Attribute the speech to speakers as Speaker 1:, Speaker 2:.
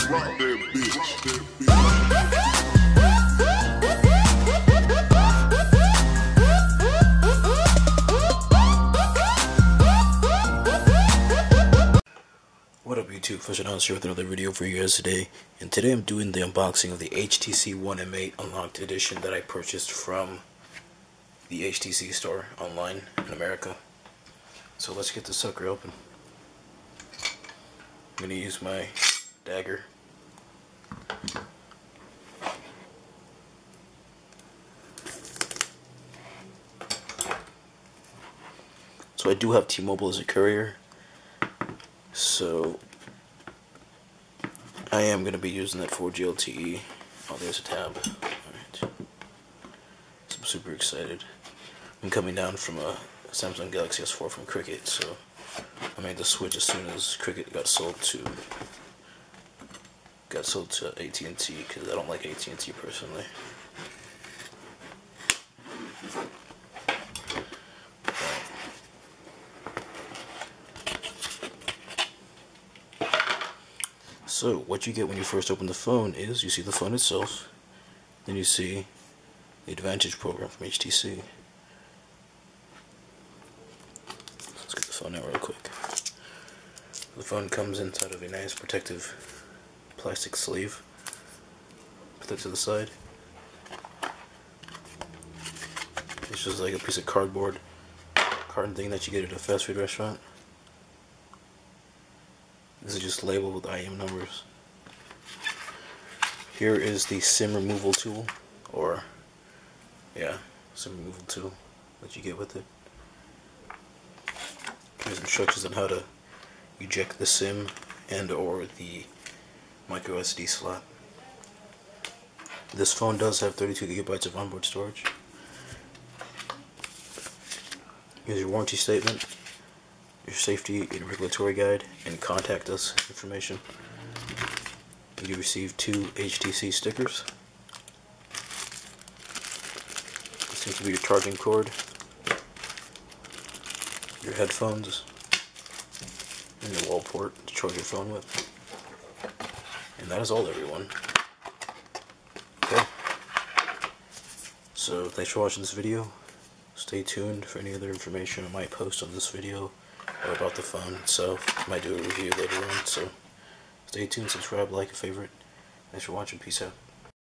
Speaker 1: What up YouTube, First Announcer here with another video for you guys today, and today I'm doing the unboxing of the HTC One M8 Unlocked edition that I purchased from the HTC store online in America. So let's get this sucker open. I'm going to use my dagger. So I do have T-Mobile as a courier, so I am going to be using that 4G LTE. Oh, there's a tab. Alright. So I'm super excited. I'm coming down from a Samsung Galaxy S4 from Cricket, so I made the switch as soon as Cricket got sold to AT&T, because I don't like AT&T personally. So what you get when you first open the phone is you see the phone itself, then you see the Advantage program from HTC. Let's get the phone out real quick. The phone comes inside of a nice protective plastic sleeve. Put that to the side. It's just like a piece of cardboard carton thing that you get at a fast food restaurant. This is just labeled with IM numbers. Here is the SIM removal tool, or SIM removal tool that you get with it. Here's instructions on how to eject the SIM and or the micro SD slot. This phone does have 32 gigabytes of onboard storage. Here's your warranty statement, your safety and regulatory guide, and contact us information. You receive 2 HTC stickers. This seems to be your charging cord, your headphones, and your wall port to charge your phone with. And that is all, everyone. Okay. So thanks for watching this video. Stay tuned for any other information I might post on this video or about the phone itself. I might do a review later on, so stay tuned, subscribe, like, and favorite. Thanks for watching. Peace out.